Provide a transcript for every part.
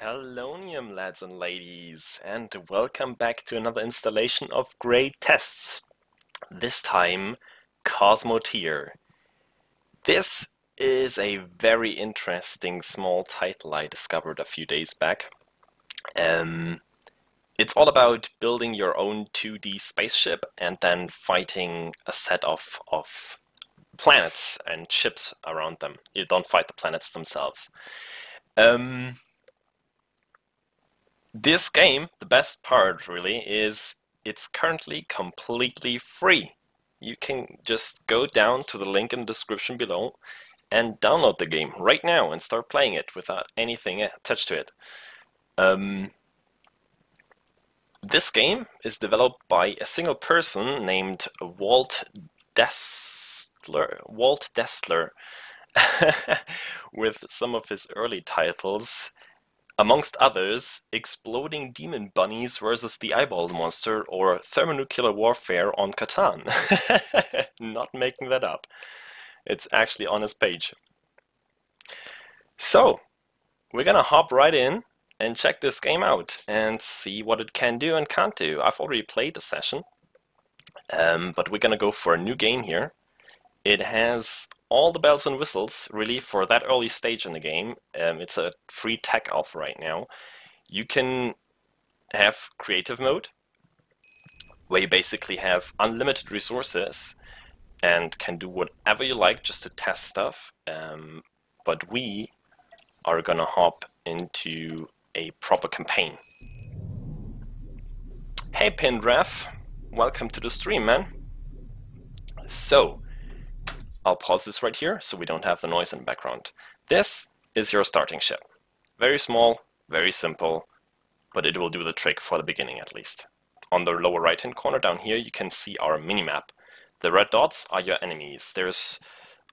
Hellonium, lads and ladies, and welcome back to another installation of Great Tests. This time, Cosmoteer. This is a very interesting small title I discovered a few days back. It's all about building your own 2D spaceship and then fighting a set of planets and ships around them. You don't fight the planets themselves. This game, the best part really, is it's currently completely free. You can just go down to the link in the description below and download the game right now and start playing it without anything attached to it. This game is developed by a single person named Walt Destler, with some of his early titles. Amongst others, Exploding Demon Bunnies versus the Eyeball Monster or Thermonuclear Warfare on Catan. Not making that up. It's actually on his page. So, we're gonna hop right in and check this game out and see what it can do and can't do. I've already played the session, but we're gonna go for a new game here. It has all the bells and whistles, really, for that early stage in the game. It's a free tech alpha right now. You can have creative mode, where you basically have unlimited resources and can do whatever you like just to test stuff. But we are gonna hop into a proper campaign. Hey Pindraf, welcome to the stream, man. So, I'll pause this right here so we don't have the noise in the background. This is your starting ship. Very small, very simple, but it will do the trick for the beginning at least. On the lower right hand corner down here you can see our minimap. The red dots are your enemies. There's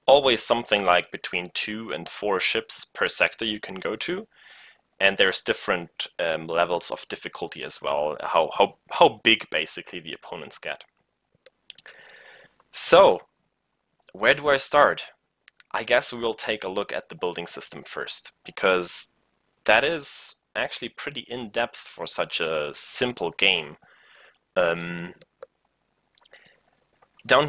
always something like between 2 and 4 ships per sector you can go to, and there's different levels of difficulty as well, how big basically the opponents get. So, where do I start? I guess we will take a look at the building system first, because that is actually pretty in-depth for such a simple game. Down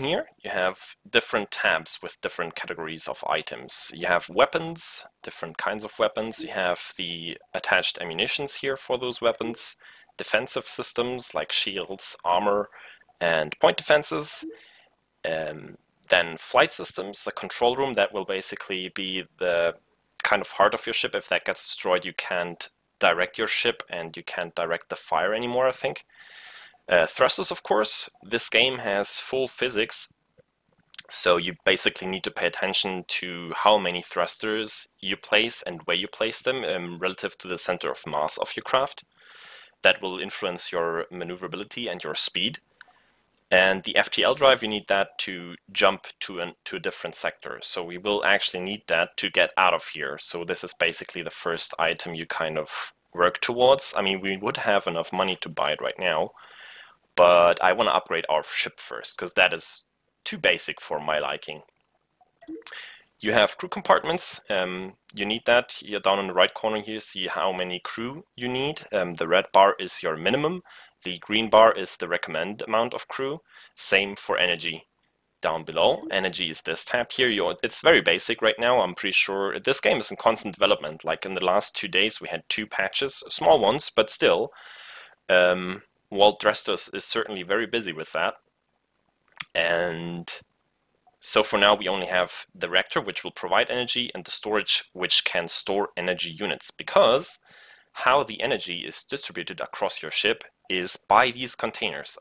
here you have different tabs with different categories of items. You have weapons, different kinds of weapons. You have the attached ammunitions here for those weapons, defensive systems like shields, armor, and point defenses. Then flight systems, the control room, that will basically be the kind of heart of your ship. If that gets destroyed, you can't direct your ship and you can't direct the fire anymore, I think. Thrusters, of course. This game has full physics, so you basically need to pay attention to how many thrusters you place and where you place them relative to the center of mass of your craft. That will influence your maneuverability and your speed. And the FTL drive, you need that to jump to a different sector. So we will actually need that to get out of here. So this is basically the first item you kind of work towards. I mean, we would have enough money to buy it right now, but I want to upgrade our ship first, because that is too basic for my liking. You have crew compartments. You need that. You're down in the right corner here, see how many crew you need. The red bar is your minimum. The green bar is the recommended amount of crew. Same for energy down below. Energy is this tab here. It's very basic right now. I'm pretty sure this game is in constant development. Like in the last 2 days we had 2 patches, small ones, but still. Walt Drestos is certainly very busy with that. And so for now we only have the reactor, which will provide energy, and the storage, which can store energy units, because how the energy is distributed across your ship is by these containers.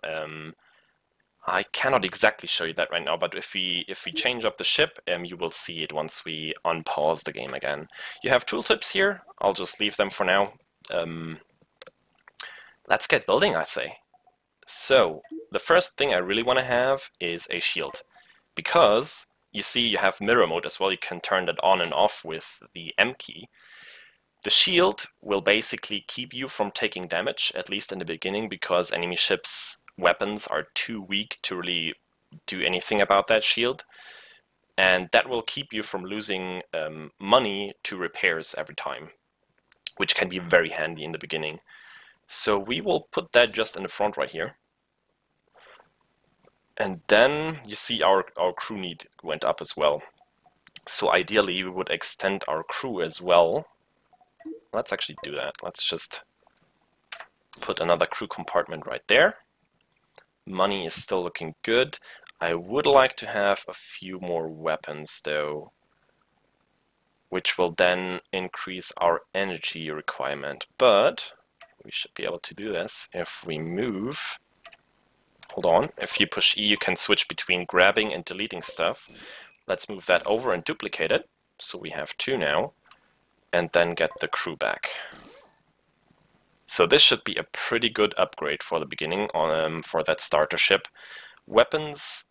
I cannot exactly show you that right now, but if we change up the ship, you will see it once we unpause the game again. You have tooltips here. I'll just leave them for now. Let's get building, I say. So, the first thing I really want to have is a shield, because you see you have mirror mode as well. You can turn that on and off with the M key. The shield will basically keep you from taking damage, at least in the beginning, because enemy ships' weapons are too weak to really do anything about that shield. And that will keep you from losing money to repairs every time. which can be very handy in the beginning. So we will put that just in the front right here. And then you see our crew need went up as well. So ideally we would extend our crew as well. Let's actually do that. Let's just put another crew compartment right there. Money is still looking good. I would like to have a few more weapons though, which will then increase our energy requirement. But we should be able to do this if we move. Hold on, if you push E you can switch between grabbing and deleting stuff. Let's move that over and duplicate it. So we have 2 now. And then get the crew back. So this should be a pretty good upgrade for the beginning for that starter ship. Weapons,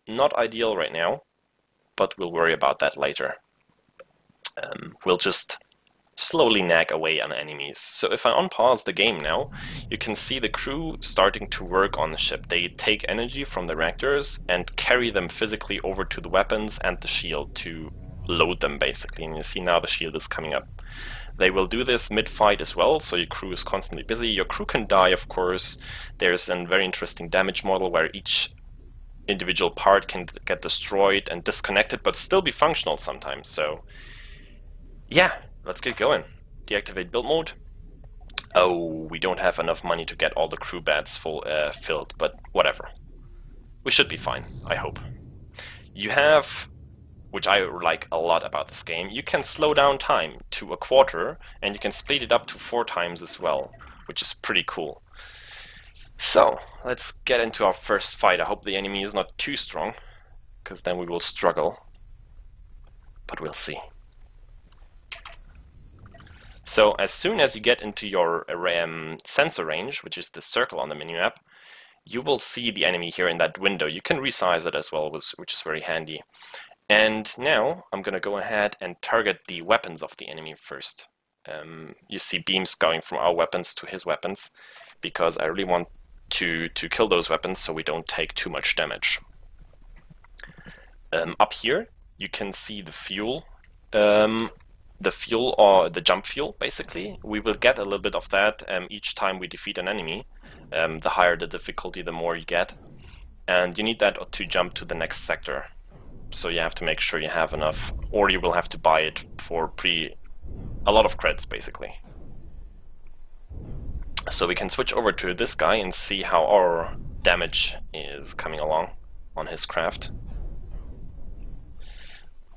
not ideal right now, but we'll worry about that later. We'll just slowly nag away on enemies. So if I unpause the game now, you can see the crew starting to work on the ship. They take energy from the reactors and carry them physically over to the weapons and the shield to load them basically. And you see now the shield is coming up. They will do this mid-fight as well, so your crew is constantly busy. Your crew can die, of course. There's a very interesting damage model where each individual part can get destroyed and disconnected, but still be functional sometimes. So yeah, let's get going. Deactivate build mode. Oh, we don't have enough money to get all the crew beds filled, but whatever. We should be fine, I hope. You have, which I like a lot about this game, you can slow down time to 1/4 and you can split it up to 4 times as well, which is pretty cool. So, let's get into our first fight. I hope the enemy is not too strong, because then we will struggle. But we'll see. So, as soon as you get into your sensor range, which is the circle on the minimap, you will see the enemy here in that window. You can resize it as well, which is very handy. And now I'm going to go ahead and target the weapons of the enemy first. You see beams going from our weapons to his weapons, because I really want to kill those weapons so we don't take too much damage. Up here you can see the fuel. The fuel, or the jump fuel basically. We will get a little bit of that each time we defeat an enemy. The higher the difficulty, the more you get. And you need that to jump to the next sector. So you have to make sure you have enough, or you will have to buy it for a lot of creds basically. So we can switch over to this guy and see how our damage is coming along on his craft.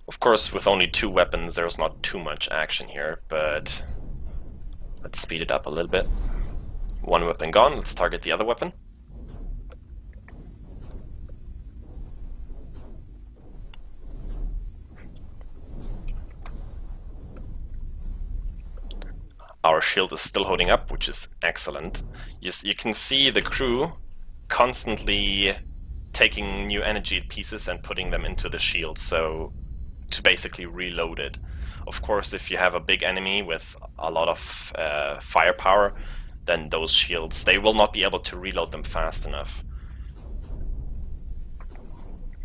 Of course, with only 2 weapons there's not too much action here, but let's speed it up a little bit. 1 weapon gone, let's target the other weapon. Our shield is still holding up, which is excellent. You can see the crew constantly taking new energy pieces and putting them into the shield, so to basically reload it. Of course, if you have a big enemy with a lot of firepower, then those shields, they will not be able to reload them fast enough.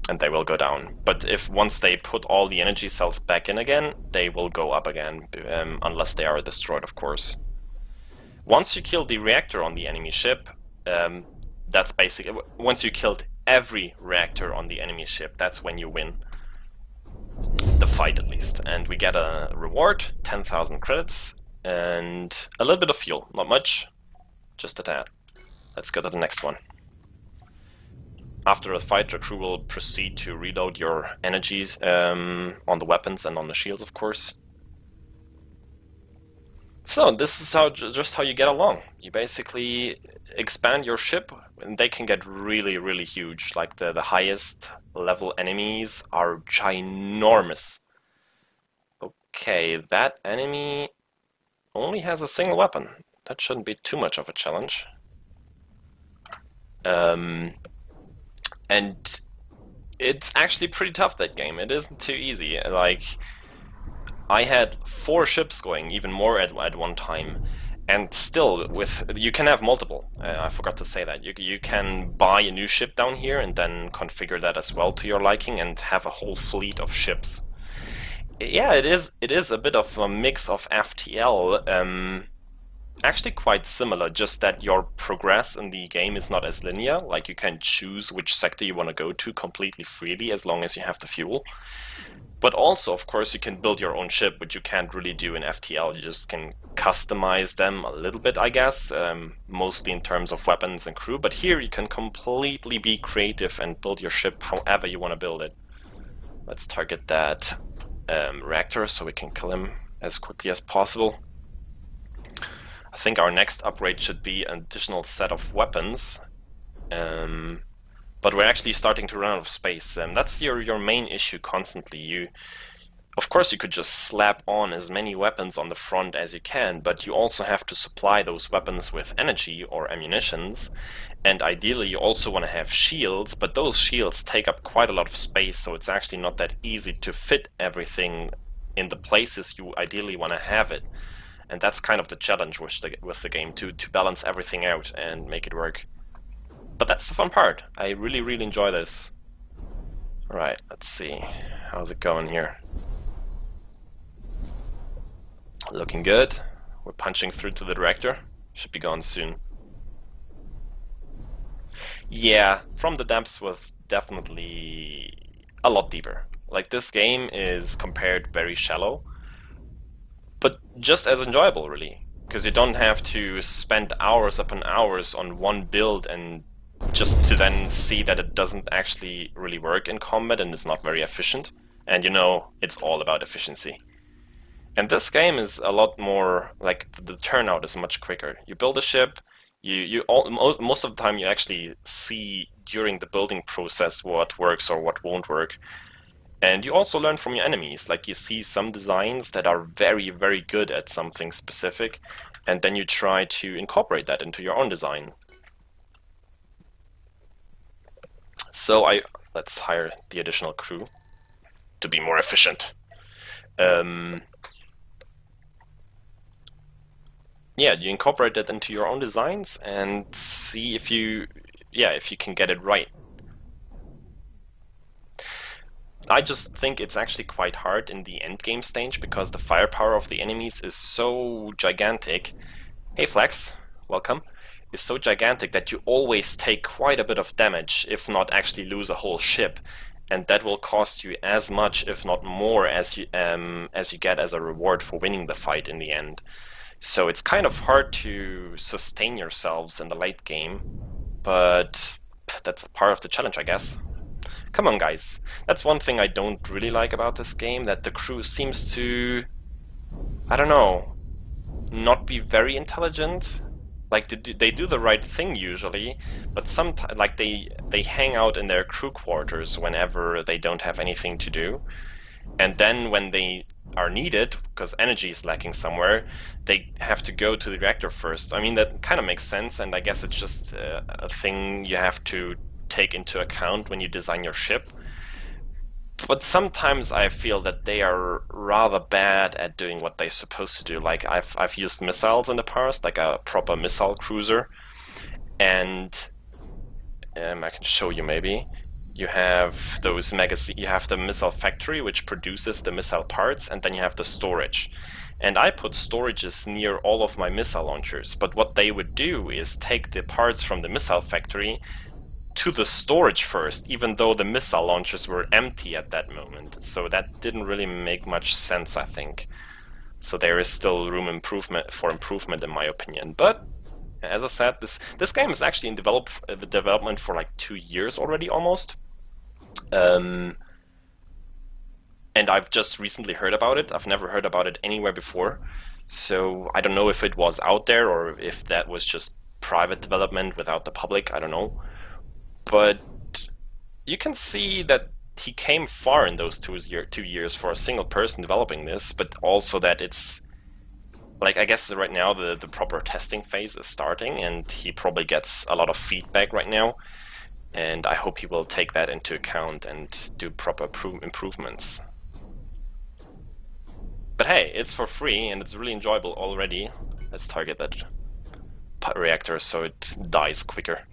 And they will go down. But if once they put all the energy cells back in again, they will go up again, unless they are destroyed, of course. Once you kill the reactor on the enemy ship, that's basically, once you killed every reactor on the enemy ship, that's when you win the fight at least. And we get a reward, 10,000 credits, and a little bit of fuel, not much, just a tad. Let's go to the next one. After a fight, the crew will proceed to reload your energies on the weapons and on the shields, of course. So this is just how you get along. You basically expand your ship, and they can get really, really huge. Like the highest level enemies are ginormous. Okay, that enemy only has a single weapon. That shouldn't be too much of a challenge. And it's actually pretty tough, that game. It isn't too easy. Like, I had 4 ships going, even more at one time, and still, you can have multiple. I forgot to say that. You can buy a new ship down here and then configure that as well to your liking and have a whole fleet of ships. Yeah, it is. It is a bit of a mix of FTL. Actually quite similar, just that your progress in the game is not as linear. Like you can choose which sector you want to go to completely freely as long as you have the fuel. But also, of course, you can build your own ship, which you can't really do in FTL. You just can customize them a little bit, I guess, mostly in terms of weapons and crew. But here you can completely be creative and build your ship however you want to build it. Let's target that reactor so we can kill him as quickly as possible. I think our next upgrade should be an additional set of weapons. But we're actually starting to run out of space. That's your main issue constantly. Of course, you could just slap on as many weapons on the front as you can, but you also have to supply those weapons with energy or ammunitions. And ideally, you also want to have shields, but those shields take up quite a lot of space, so it's actually not that easy to fit everything in the places you ideally want to have it. And that's kind of the challenge with the game, to balance everything out and make it work. But that's the fun part. I really, really enjoy this. Alright, let's see. How's it going here? Looking good. We're punching through to the director. Should be gone soon. Yeah, From the Depths was definitely a lot deeper. Like, this game is compared very shallow, but just as enjoyable, really. Because you don't have to spend hours upon hours on one build and just to then see that it doesn't actually really work in combat and is not very efficient. And you know, it's all about efficiency. And this game is a lot more, like, the turnout is much quicker. You build a ship, most of the time you actually see during the building process what works or what won't work. And you also learn from your enemies. Like, you see some designs that are very, very good at something specific, and then you try to incorporate that into your own design. So let's hire the additional crew to be more efficient. Yeah, you incorporate that into your own designs and see if you can get it right. I just think it's actually quite hard in the end game stage because the firepower of the enemies is so gigantic. Hey Flex, welcome. Is so gigantic that you always take quite a bit of damage, if not actually lose a whole ship, and that will cost you as much, if not more, as you get as a reward for winning the fight in the end. So it's kind of hard to sustain yourselves in the late game, but that's a part of the challenge, I guess. Come on, guys. That's one thing I don't really like about this game, that the crew seems to, I don't know, not be very intelligent. Like, they do the right thing usually, but sometimes, like, they hang out in their crew quarters whenever they don't have anything to do. And then when they are needed, because energy is lacking somewhere, they have to go to the reactor first. I mean, that kind of makes sense, and I guess it's just a thing you have to take into account when you design your ship. But sometimes I feel that they are rather bad at doing what they're supposed to do. Like, I've used missiles in the past, like a proper missile cruiser, and I can show you maybe. You have those you have the missile factory, which produces the missile parts, and then you have the storage. And I put storages near all of my missile launchers, but what they would do is take the parts from the missile factory to the storage first, even though the missile launchers were empty at that moment. So that didn't really make much sense, I think. So there is still room for improvement in my opinion. But as I said, this game is actually in development for like 2 years already, almost. And I've just recently heard about it. I've never heard about it anywhere before. So I don't know if it was out there or if that was just private development without the public. I don't know. But you can see that he came far in those 2 years for a single person developing this, but also that it's, like, I guess right now the proper testing phase is starting, and he probably gets a lot of feedback right now, and I hope he will take that into account and do proper improvements. But hey, it's for free and it's really enjoyable already. Let's target that reactor so it dies quicker.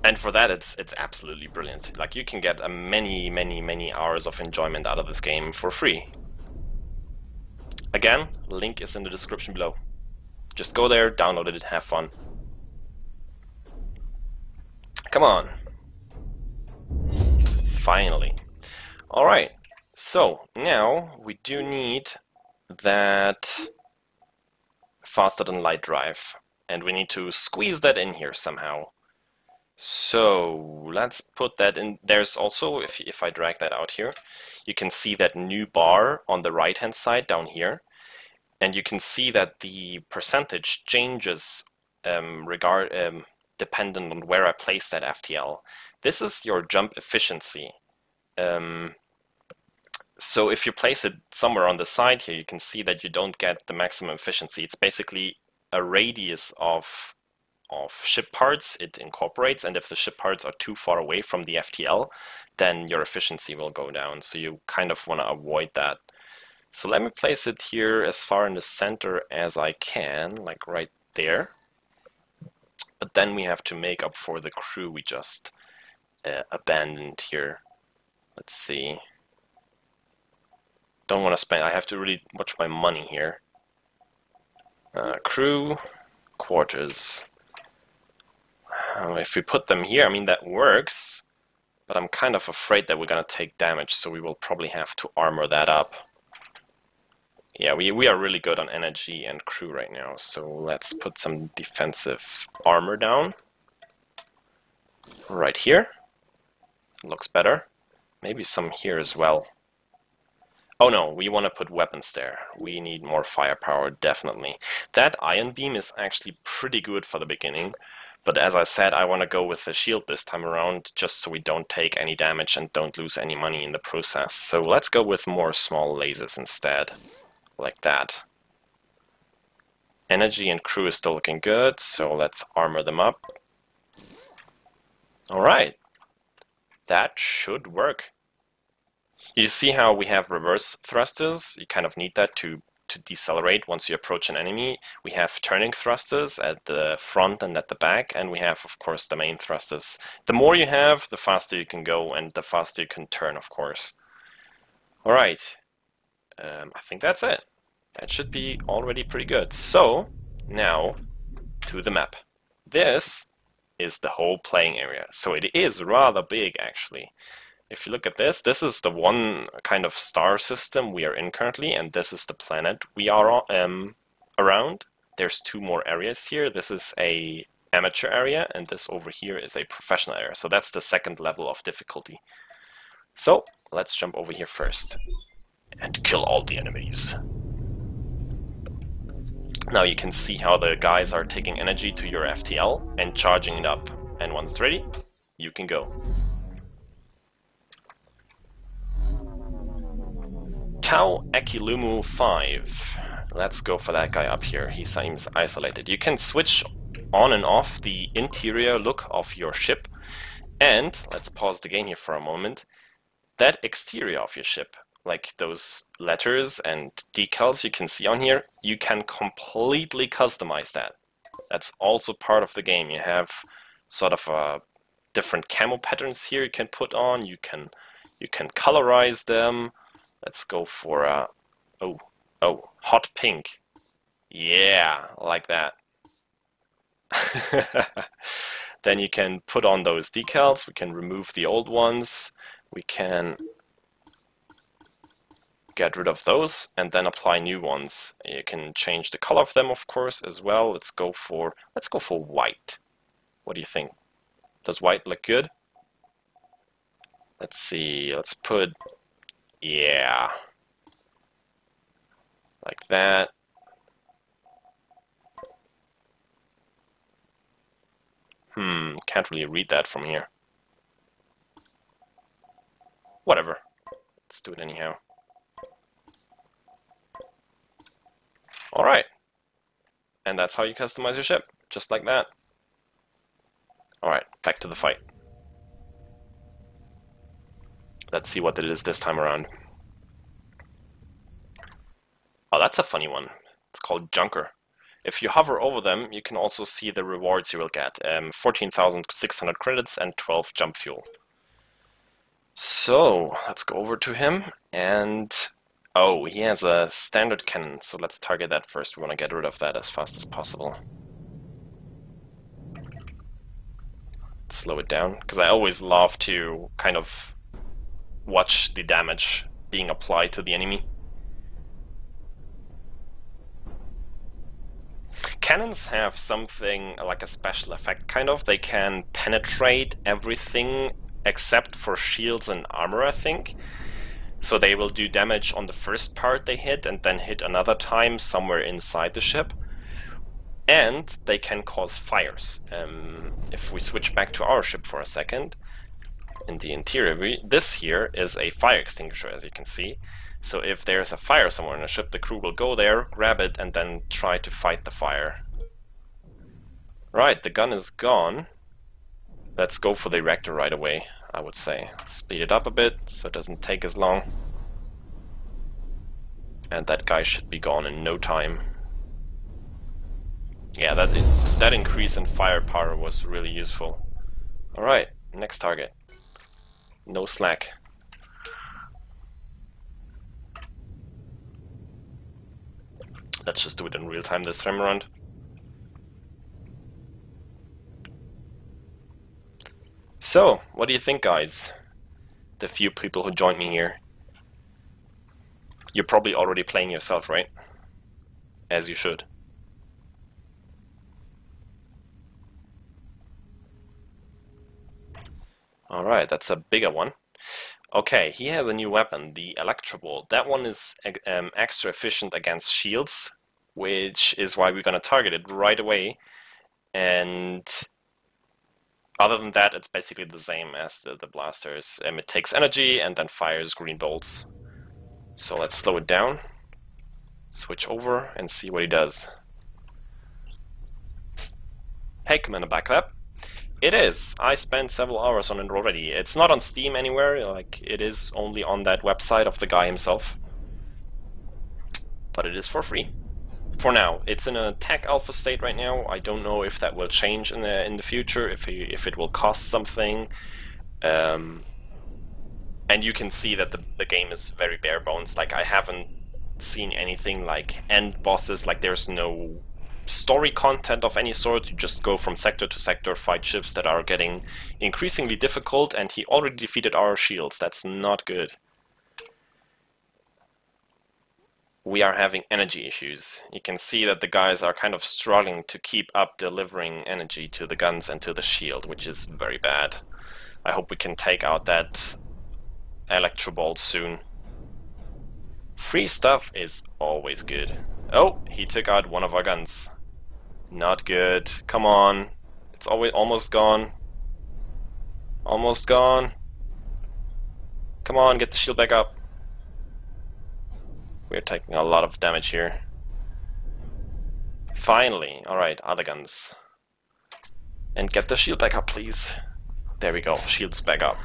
And for that, it's absolutely brilliant. Like, you can get a many hours of enjoyment out of this game for free. Again, link is in the description below. Just go there, download it, have fun. Come on. Finally. Alright, so now we do need that faster than light drive. And we need to squeeze that in here somehow. So let's put that in. There's also, if I drag that out here, you can see that new bar on the right hand side down here. And you can see that the percentage changes dependent on where I place that FTL. This is your jump efficiency. So if you place it somewhere on the side here, you can see that you don't get the maximum efficiency. It's basically a radius of ship parts it incorporates, and if the ship parts are too far away from the FTL, then your efficiency will go down. So you kind of want to avoid that. So let me place it here as far in the center as I can, like right there. But then we have to make up for the crew we just abandoned here. Let's see. Don't want to spend, I have to really watch my money here. Crew, quarters. If we put them here, I mean, that works, but I'm kind of afraid that we're going to take damage, so we will probably have to armor that up. Yeah, we are really good on energy and crew right now, so let's put some defensive armor down. Right here. Looks better. Maybe some here as well. Oh no, we want to put weapons there. We need more firepower, definitely. That ion beam is actually pretty good for the beginning, but as I said, I want to go with the shield this time around, just so we don't take any damage and don't lose any money in the process. So let's go with more small lasers instead, like that. Energy and crew is still looking good, so let's armor them up. Alright, that should work. You see how we have reverse thrusters? You kind of need that to decelerate once you approach an enemy. We have turning thrusters at the front and at the back, and we have, of course, the main thrusters. The more you have, the faster you can go, and the faster you can turn, of course. Alright, I think that's it. That should be already pretty good. So, now, to the map. This is the whole playing area. So it is rather big, actually. If you look at this, this is the one kind of star system we are in currently, and this is the planet we are around. There's two more areas here. This is a amateur area, and this over here is a professional area. So that's the second level of difficulty. So let's jump over here first and kill all the enemies. Now you can see how the guys are taking energy to your FTL and charging it up. And once ready, you can go. Tau Ekilumu 5. Let's go for that guy up here. He seems isolated. You can switch on and off the interior look of your ship. And, let's pause the game here for a moment, that exterior of your ship, like those letters and decals you can see on here, you can completely customize that. That's also part of the game. You have sort of different camo patterns here you can put on. You can colorize them. Let's go for hot pink. Yeah, like that. Then you can put on those decals. We can remove the old ones. We can get rid of those and then apply new ones. You can change the color of them, of course, as well. Let's go for white. What do you think? Does white look good? Let's see. Let's put, yeah, like that. Can't really read that from here. Whatever. Let's do it anyhow. Alright. And that's how you customize your ship. Just like that. Alright, back to the fight. Let's see what it is this time around. Oh, that's a funny one. It's called Junker. If you hover over them, you can also see the rewards you will get. 14,600 credits and 12 jump fuel. So, let's go over to him, and oh, he has a standard cannon, so let's target that first. We want to get rid of that as fast as possible. Slow it down, because I always love to kind of watch the damage being applied to the enemy. Cannons have something like a special effect, kind of. They can penetrate everything except for shields and armor, I think. So they will do damage on the first part they hit and then hit another time somewhere inside the ship. And they can cause fires. If we switch back to our ship for a second, in the interior, this here is a fire extinguisher, as you can see. So if there's a fire somewhere in the ship, the crew will go there, grab it, and then try to fight the fire. Right, the gun is gone. Let's go for the reactor right away, I would say. Speed it up a bit, so it doesn't take as long. And that guy should be gone in no time. Yeah, that increase in firepower was really useful. Alright, next target. No slack. Let's just do it in real time this time around. So, what do you think, guys? The few people who joined me here. You're probably already playing yourself, right? As you should. Alright, that's a bigger one. Okay, he has a new weapon, the Electro Bolt. That one is extra efficient against shields, which is why we're going to target it right away. And other than that, it's basically the same as the blasters. It takes energy and then fires green bolts. So let's slow it down, switch over, and see what he does. Hey, Commander Backlap. It is. I spent several hours on it already. It's not on Steam anywhere, like it is only on that website of the guy himself. But it is for free. For now. It's in a tech alpha state right now. I don't know if that will change in the future, if it will cost something. And you can see that the game is very bare bones. Like, I haven't seen anything like end bosses, like there's no story content of any sort. You just go from sector to sector, fight ships that are getting increasingly difficult, and he already defeated our shields. That's not good. We are having energy issues. You can see that the guys are kind of struggling to keep up delivering energy to the guns and to the shield, which is very bad. I hope we can take out that Electro Bolt soon. Free stuff is always good. Oh, he took out one of our guns. Not good. Come on. It's almost gone. Almost gone. Come on, get the shield back up. We're taking a lot of damage here. Finally. Alright, other guns. And get the shield back up, please. There we go. Shield's back up.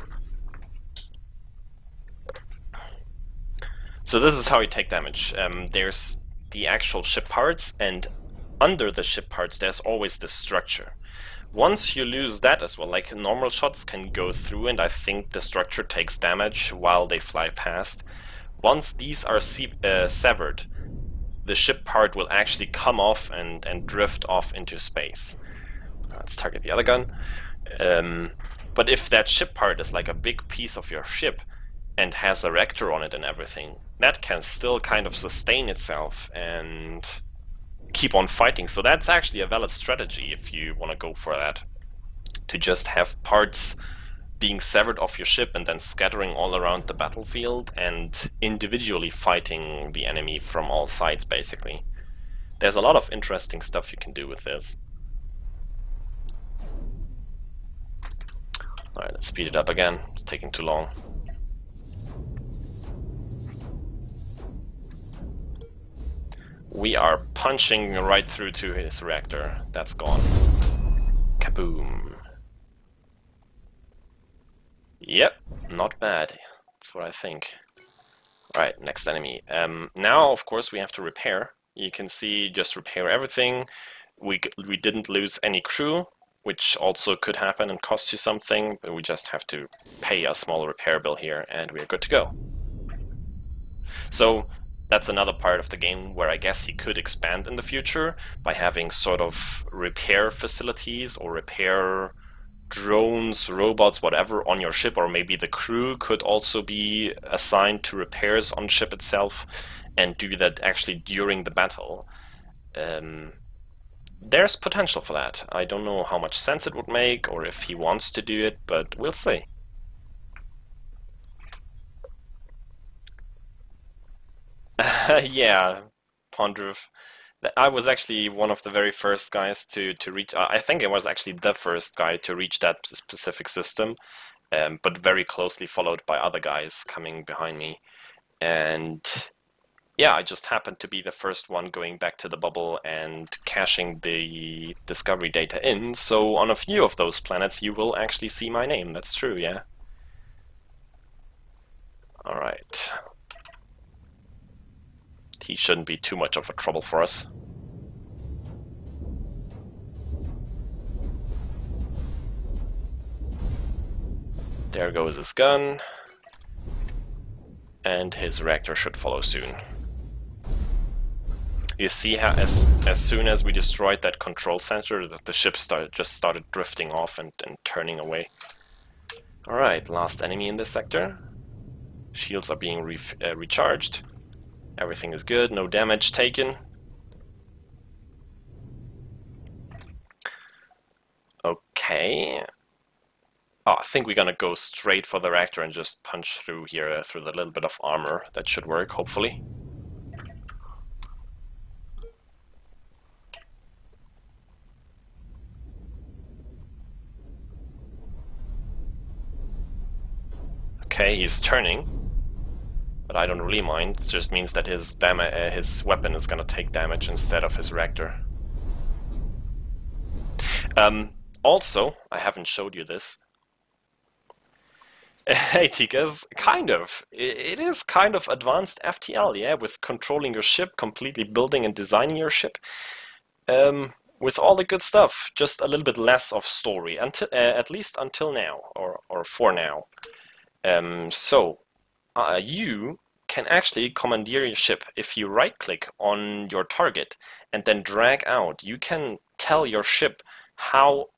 So this is how you take damage. There's the actual ship parts, and under the ship parts there's always the structure. Once you lose that as well, like normal shots can go through, and I think the structure takes damage while they fly past. Once these are severed, the ship part will actually come off and drift off into space. Let's target the other gun. But if that ship part is like a big piece of your ship and has a reactor on it and everything, that can still kind of sustain itself and keep on fighting. So that's actually a valid strategy if you want to go for that. To just have parts being severed off your ship and then scattering all around the battlefield and individually fighting the enemy from all sides, basically. There's a lot of interesting stuff you can do with this. Alright, let's speed it up again. It's taking too long. We are punching right through to his reactor. That's gone. Kaboom. Yep, not bad. That's what I think. Alright, next enemy. Now, of course, we have to repair. You can see just repair everything. We didn't lose any crew, which also could happen and cost you something, but we just have to pay a small repair bill here and we're good to go. So that's another part of the game where I guess he could expand in the future by having sort of repair facilities or repair drones, robots, whatever on your ship, or maybe the crew could also be assigned to repairs on ship itself and do that actually during the battle. There's potential for that. I don't know how much sense it would make or if he wants to do it, but we'll see. Yeah, Pondrov. I was actually one of the very first guys to reach. I think I was actually the first guy to reach that specific system, but very closely followed by other guys coming behind me. And yeah, I just happened to be the first one going back to the bubble and caching the discovery data in. So on a few of those planets, you will actually see my name. That's true, yeah. All right. He shouldn't be too much of a trouble for us. There goes his gun. And his reactor should follow soon. You see how as soon as we destroyed that control center, the ship just started drifting off and turning away. Alright, last enemy in this sector. Shields are being recharged. Everything is good, no damage taken. Okay. Oh, I think we're gonna go straight for the reactor and just punch through here through the little bit of armor. That should work, hopefully. Okay, he's turning. But I don't really mind. It just means that his weapon is gonna take damage instead of his reactor. Also, I haven't showed you this. Hey Tikas, kind of. It is kind of advanced FTL, yeah, with controlling your ship, completely building and designing your ship. With all the good stuff, just a little bit less of story, until at least until now, or for now. You can actually commandeer your ship. If you right-click on your target and then drag out, you can tell your ship how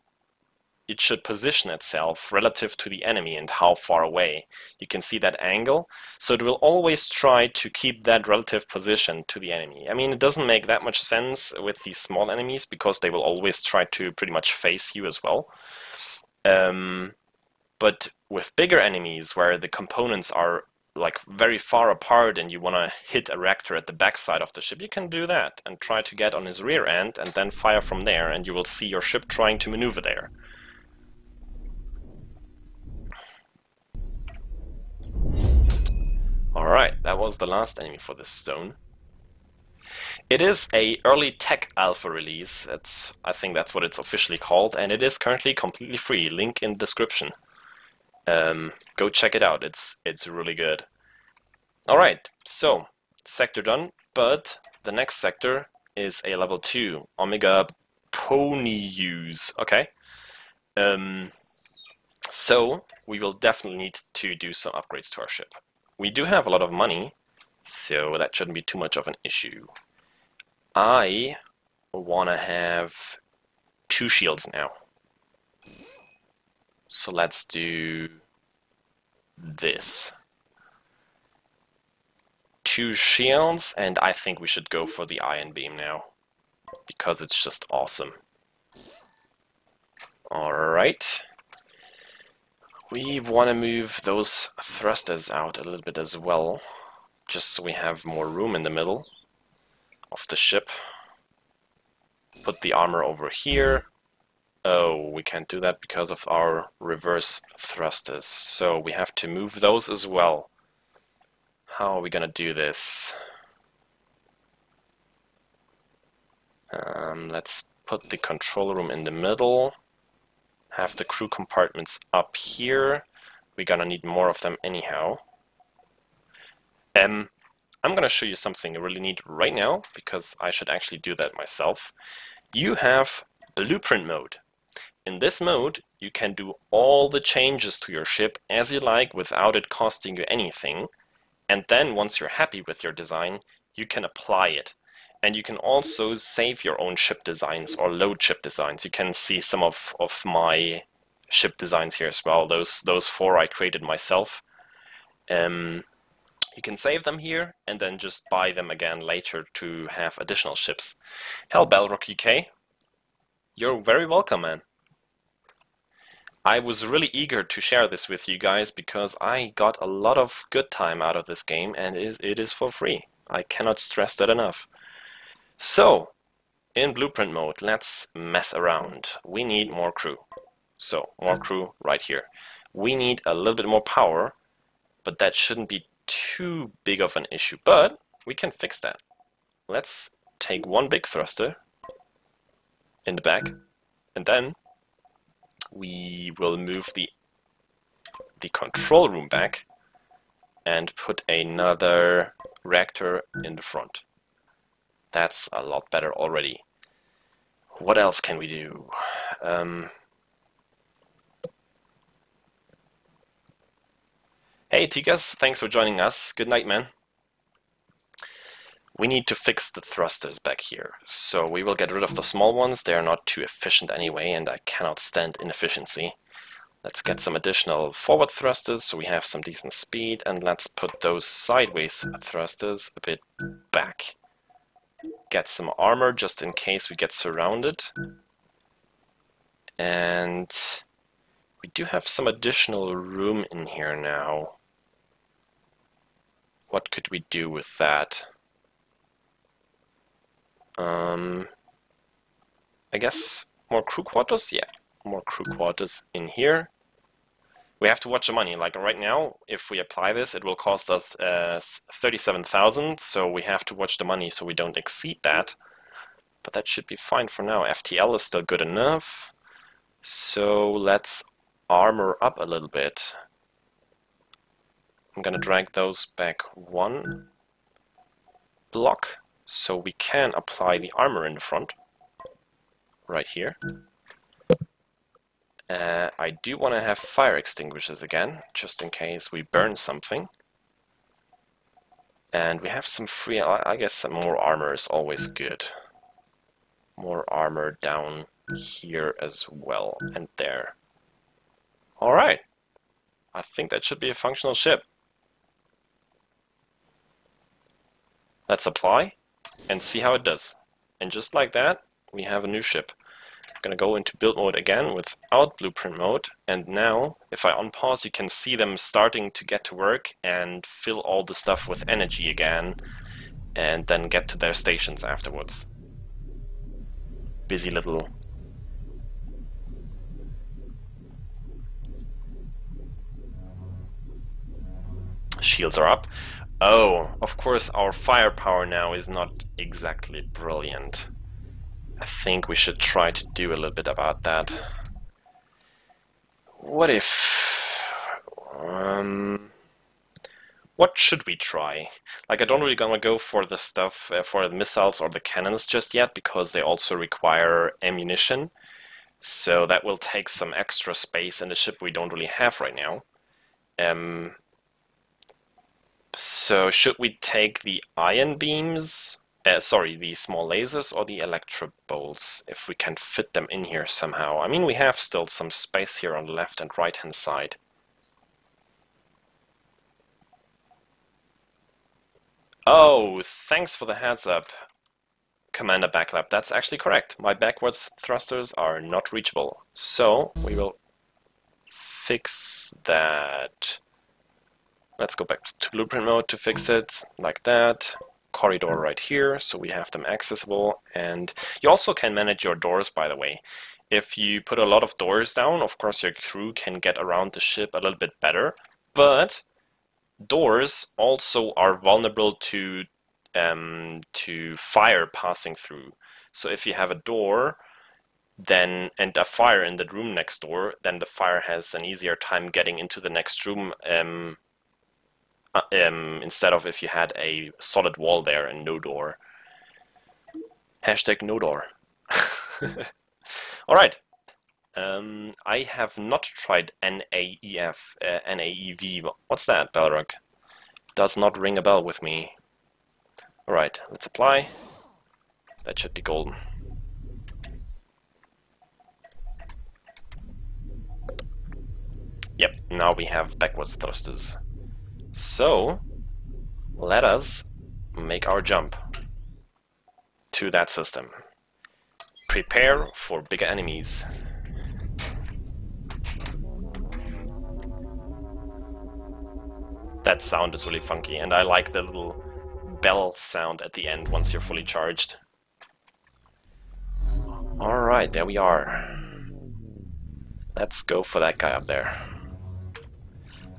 it should position itself relative to the enemy and how far away. You can see that angle, so it will always try to keep that relative position to the enemy. I mean, it doesn't make that much sense with these small enemies because they will always try to pretty much face you as well. But with bigger enemies where the components are like very far apart and you want to hit a reactor at the backside of the ship, you can do that and try to get on his rear end and then fire from there, and you will see your ship trying to maneuver there. Alright, that was the last enemy for this zone. It is a early tech alpha release. I think that's what it's officially called, and it is currently completely free. Link in description. Go check it out. It's really good. Alright, so sector done, but the next sector is a level 2 Omega Ponyuse. Okay. So we will definitely need to do some upgrades to our ship. We do have a lot of money, so that shouldn't be too much of an issue. I want to have 2 shields now. So let's do this. 2 shields, and I think we should go for the ion beam now, because it's just awesome. Alright. We want to move those thrusters out a little bit as well, just so we have more room in the middle of the ship. Put the armor over here. Oh, we can't do that because of our reverse thrusters, so we have to move those as well. How are we gonna do this? Let's put the control room in the middle. Have the crew compartments up here. We're gonna need more of them anyhow. I'm going to show you something really neat right now, because I should actually do that myself. You have blueprint mode. In this mode, you can do all the changes to your ship as you like without it costing you anything. And then once you're happy with your design, you can apply it. And you can also save your own ship designs or load ship designs. You can see some of my ship designs here as well. Those 4 I created myself. You can save them here and then just buy them again later to have additional ships. Hell, Balrog UK, you're very welcome, man. I was really eager to share this with you guys because I got a lot of good time out of this game, and it is for free. I cannot stress that enough. So, in blueprint mode, let's mess around. We need more crew. So, more crew right here. We need a little bit more power, but that shouldn't be too big of an issue. But we can fix that. Let's take one big thruster in the back, and then we will move the control room back and put another reactor in the front. That's a lot better already. What else can we do? Hey Tikas, thanks for joining us. Good night, man. We need to fix the thrusters back here, so we will get rid of the small ones. They are not too efficient anyway, and I cannot stand inefficiency. Let's get some additional forward thrusters so we have some decent speed, and let's put those sideways thrusters a bit back. Get some armor just in case we get surrounded. And we do have some additional room in here now. What could we do with that? I guess more crew quarters? Yeah, more crew quarters in here. We have to watch the money. Like right now, if we apply this, it will cost us 37,000, so we have to watch the money so we don't exceed that. But that should be fine for now. FTL is still good enough. So let's armor up a little bit. I'm gonna drag those back 1 block so we can apply the armor in the front. Right here. I do want to have fire extinguishers again, just in case we burn something. And we have some free, I guess some more armor is always good. More armor down here as well, and there. Alright, I think that should be a functional ship. Let's apply and see how it does. And just like that, we have a new ship. I'm gonna go into build mode again without blueprint mode, and now if I unpause you can see them starting to get to work and fill all the stuff with energy again and then get to their stations afterwards. Busy little shields are up. Oh, of course our firepower now is not exactly brilliant. I think we should try to do a little bit about that. What if... what should we try? Like, I don't really gonna go for the stuff, for the missiles or the cannons just yet, because they also require ammunition. So that will take some extra space in the ship we don't really have right now. So should we take the ion beams? Sorry, the small lasers or the electro bolts, if we can fit them in here somehow. I mean, we have still some space here on the left and right hand side. Oh, thanks for the heads up, Commander Backlap. That's actually correct. My backwards thrusters are not reachable. So we will fix that. Let's go back to blueprint mode to fix it, like that. Corridor right here, so we have them accessible. And you also can manage your doors, by the way. If you put a lot of doors down, of course your crew can get around the ship a little bit better, but doors also are vulnerable to fire passing through. So if you have a door then and a fire in the room next door, then the fire has an easier time getting into the next room instead of if you had a solid wall there and no door. Hashtag no door. Alright. I have not tried NAEV. What's that, Balrog? Does not ring a bell with me. Alright, let's apply. That should be golden. Yep, now we have backwards thrusters. So, let us make our jump to that system. Prepare for bigger enemies. That sound is really funky, and I like the little bell sound at the end once you're fully charged. Alright, there we are. Let's go for that guy up there.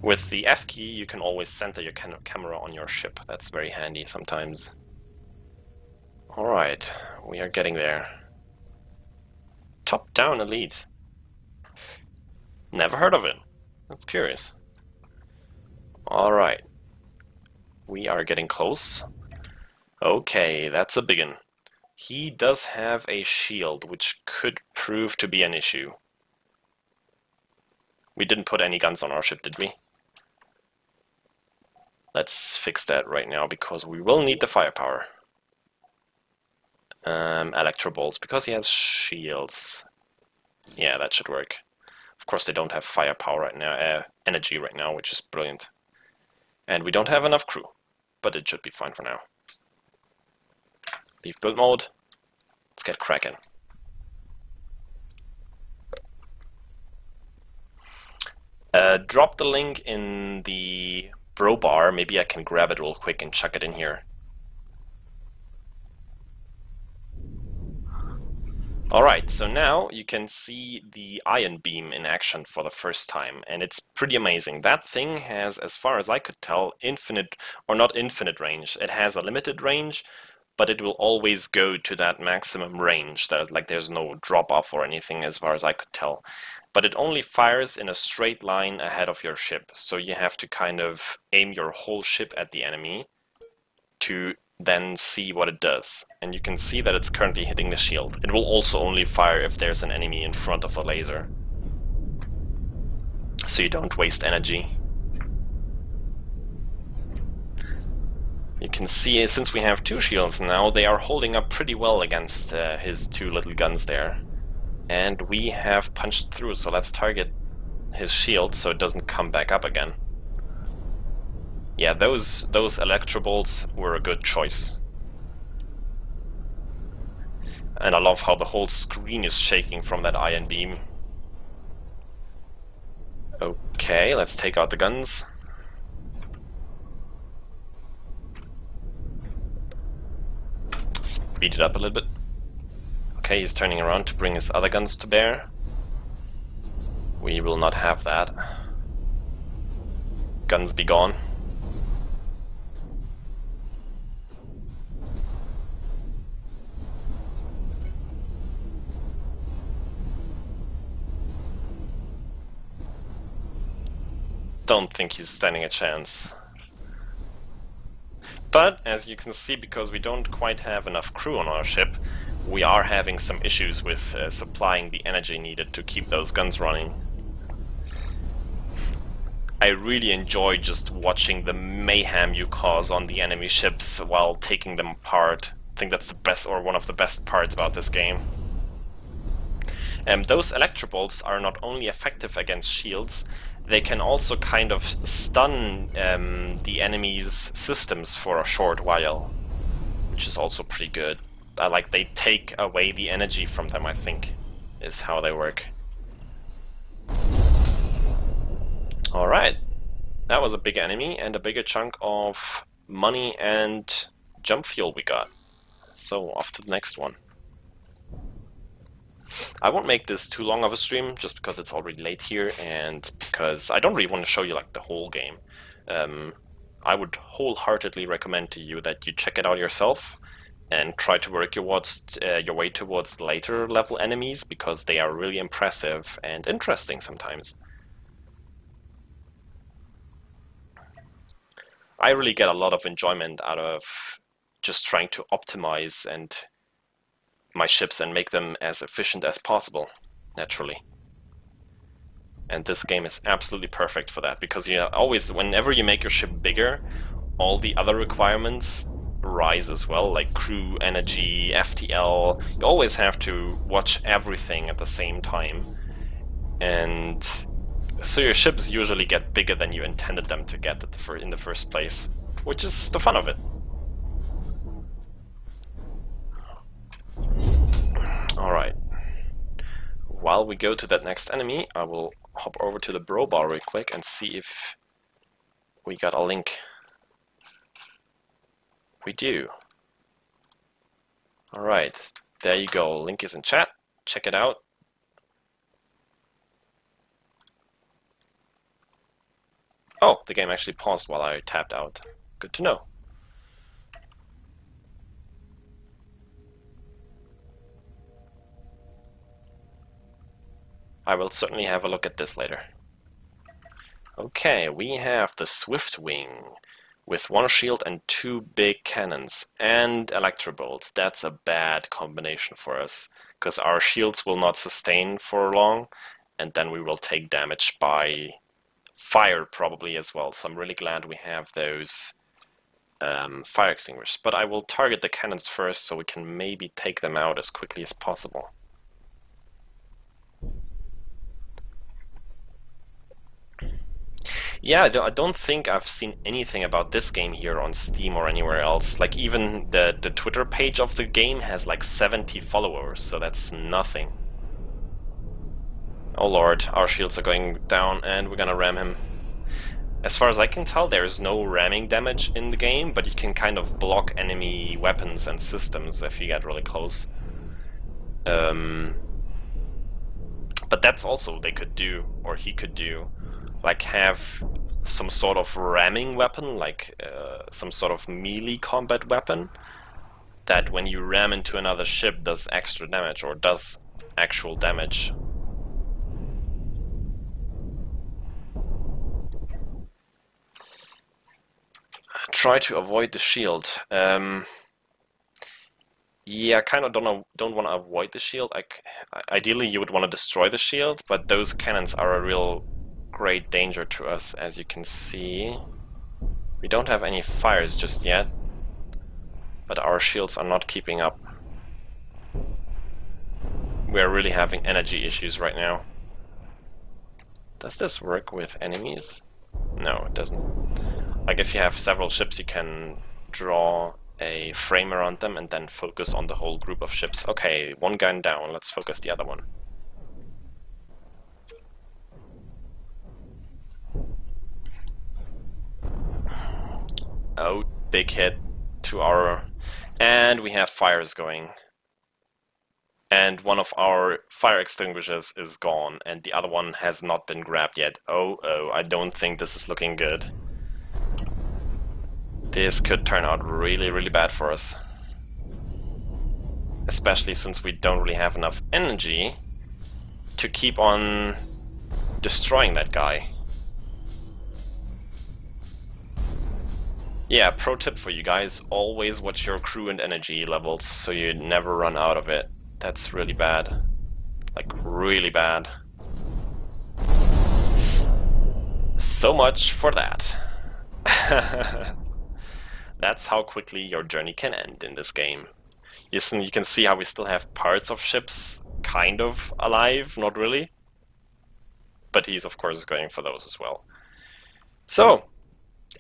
With the F key, you can always center your camera on your ship. That's very handy sometimes. Alright, we are getting there. Top-down elite. Never heard of it. That's curious. Alright. We are getting close. Okay, that's a big one. He does have a shield, which could prove to be an issue. We didn't put any guns on our ship, did we? Let's fix that right now, because we will need the firepower. Electro bolts, because he has shields. Yeah, that should work. Of course, they don't have firepower right now, energy right now, which is brilliant. And we don't have enough crew, but it should be fine for now. Leave build mode. Let's get cracking. Drop the link in the bro bar. Maybe I can grab it real quick and chuck it in here. Alright, so now you can see the ion beam in action for the first time, and it's pretty amazing. That thing has, as far as I could tell, infinite, or not infinite range. It has a limited range, but it will always go to that maximum range. There's no drop-off or anything, as far as I could tell. But it only fires in a straight line ahead of your ship, so you have to kind of aim your whole ship at the enemy to then see what it does. And you can see that it's currently hitting the shield. It will also only fire if there's an enemy in front of the laser, so you don't waste energy. You can see, since we have two shields now, they are holding up pretty well against his two little guns there. And we have punched through, so let's target his shield so it doesn't come back up again. Yeah, those electro bolts were a good choice. And I love how the whole screen is shaking from that ion beam. Okay, let's take out the guns. Speed it up a little bit. Okay, he's turning around to bring his other guns to bear. We will not have that. Guns be gone. Don't think he's standing a chance. But, as you can see, because we don't quite have enough crew on our ship, we are having some issues with supplying the energy needed to keep those guns running. I really enjoy just watching the mayhem you cause on the enemy ships while taking them apart. I think that's the best, or one of the best parts about this game. Those electrobolts are not only effective against shields, they can also kind of stun the enemy's systems for a short while, which is also pretty good. They take away the energy from them, I think, is how they work. Alright, that was a big enemy and a bigger chunk of money and jump fuel we got. So, off to the next one. I won't make this too long of a stream, just because it's already late here, and because I don't really want to show you the whole game. I would wholeheartedly recommend to you that you check it out yourself and try to work your way towards the later level enemies, because they are really impressive and interesting sometimes. I really get a lot of enjoyment out of just trying to optimize and my ships and make them as efficient as possible, naturally. And this game is absolutely perfect for that, because you always, whenever you make your ship bigger, all the other requirements rise as well, like crew, energy, FTL. You always have to watch everything at the same time. And so your ships usually get bigger than you intended them to get in the first place, which is the fun of it. Alright. While we go to that next enemy, I will hop over to the bro bar real quick and see if we got a link. We do. Alright, there you go. Link is in chat. Check it out. Oh, the game actually paused while I tapped out. Good to know. I will certainly have a look at this later. Okay, we have the Swift Wing with 1 shield and 2 big cannons and electro bolts. That's a bad combination for us, because our shields will not sustain for long, and then we will take damage by fire probably as well. So I'm really glad we have those fire extinguishers. But I will target the cannons first so we can maybe take them out as quickly as possible. Yeah, I don't think I've seen anything about this game here on Steam or anywhere else. Like, even the Twitter page of the game has like 70 followers, so that's nothing. Oh lord, our shields are going down and we're gonna ram him. As far as I can tell, there's no ramming damage in the game, but you can kind of block enemy weapons and systems if you get really close. But that's also they could do, or he could do. Like have some sort of ramming weapon, like some sort of melee combat weapon, that when you ram into another ship does extra damage, or does actual damage. Try to avoid the shield. Yeah, kind of don't want to avoid the shield. Ideally you would want to destroy the shield, but those cannons are a real great danger to us, as you can see. We don't have any fires just yet, but our shields are not keeping up. We're really having energy issues right now. Does this work with enemies? No, it doesn't. Like, if you have several ships, you can draw a frame around them and then focus on the whole group of ships. Okay, one gun down, let's focus the other one. Oh, big hit to our... And we have fires going. And one of our fire extinguishers is gone, and the other one has not been grabbed yet. Oh, I don't think this is looking good. This could turn out really, really bad for us. Especially since we don't really have enough energy to keep on destroying that guy. Yeah, pro tip for you guys, always watch your crew and energy levels so you never run out of it. That's really bad. Like, really bad. So much for that. That's how quickly your journey can end in this game. Listen, you can see how we still have parts of ships kind of alive, not really. But he's of course going for those as well. So,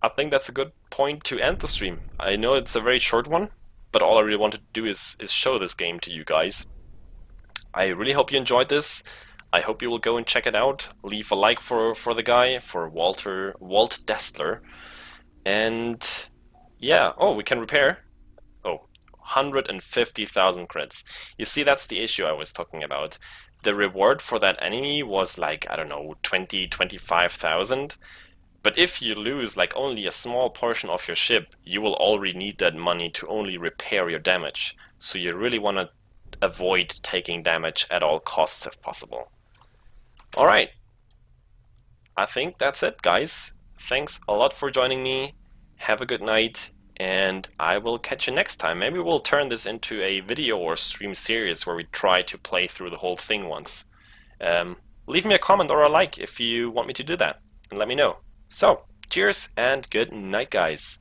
I think that's a good point to end the stream. I know it's a very short one, but all I really wanted to do is show this game to you guys. I really hope you enjoyed this. I hope you will go and check it out. Leave a like for the guy, for Walt Destler. And yeah, oh, we can repair. Oh, 150,000 crits. You see, that's the issue I was talking about. The reward for that enemy was like, I don't know, 25,000. But if you lose like only a small portion of your ship, you will already need that money to only repair your damage. So you really want to avoid taking damage at all costs if possible. Alright, I think that's it, guys. Thanks a lot for joining me, have a good night, and I will catch you next time. Maybe we'll turn this into a video or stream series where we try to play through the whole thing once. Leave me a comment or a like if you want me to do that, and let me know. So, cheers and good night, guys.